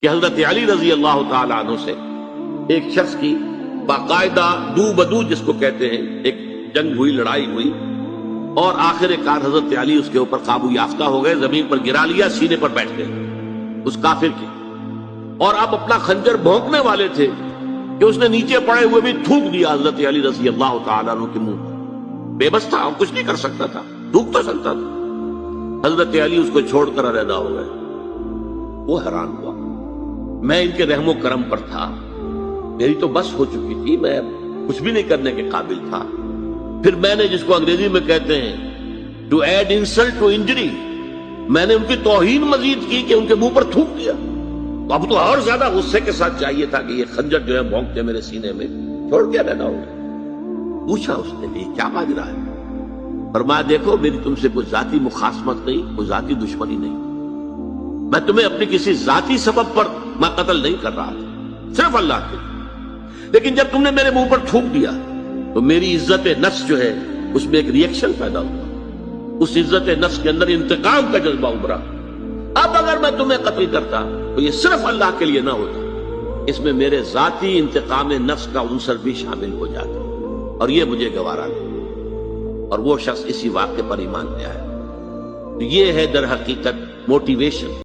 کہ حضرت علی رضی اللہ تعالی عنہ سے ایک شخص کی باقاعدہ دو بدو جس کو کہتے ہیں ایک جنگ ہوئی، لڑائی ہوئی، اور آخر کار حضرت علی اس کے اوپر قابو یافتہ ہو گئے، زمین پر گرا لیا، سینے پر بیٹھ گئے اس کافر کے، اور آپ اپنا خنجر بھونکنے والے تھے کہ اس نے نیچے پڑے ہوئے بھی تھوک دیا حضرت علی رضی اللہ تعالیٰ عنہ کے منہ پر۔ بے بس تھا، کچھ نہیں کر سکتا تھا، تھوک تو سکتا تھا۔ حضرت علی اس کو چھوڑ کر علیحدہ ہو گئے۔ وہ حیران ہوا، میں ان کے رحم و کرم پر تھا، میری تو بس ہو چکی تھی، میں کچھ بھی نہیں کرنے کے قابل تھا، پھر میں نے جس کو انگریزی میں کہتے ہیں to add insult to injury, میں نے ان کی توہین مزید کی کہ ان کے منہ پر تھوک دیا، تو اب تو اور زیادہ غصے کے ساتھ چاہیے تھا کہ یہ خنجر جو ہے بھونکتے میرے سینے میں، چھوڑ کے رہنا ہوگا۔ پوچھا اس نے بھی کیا ماجرا ہے؟ فرمایا دیکھو میری تم سے کوئی ذاتی مخاصمت نہیں، کوئی ذاتی دشمنی نہیں، میں تمہیں اپنی کسی ذاتی سبب پر میں قتل نہیں کر رہا تھا، صرف اللہ کے لیے، لیکن جب تم نے میرے منہ پر تھوک دیا تو میری عزت نفس جو ہے اس میں ایک ریئیکشن پیدا ہوا، اس عزت نفس کے اندر انتقام کا جذبہ ابھرا۔ اب اگر میں تمہیں قتل کرتا تو یہ صرف اللہ کے لیے نہ ہوتا، اس میں میرے ذاتی انتقام نفس کا عنصر بھی شامل ہو جاتا، اور یہ مجھے گوارا نہیں۔ اور وہ شخص اسی واقعے پر ایمان لے آیا۔ تو یہ ہے در حقیقت موٹیویشن۔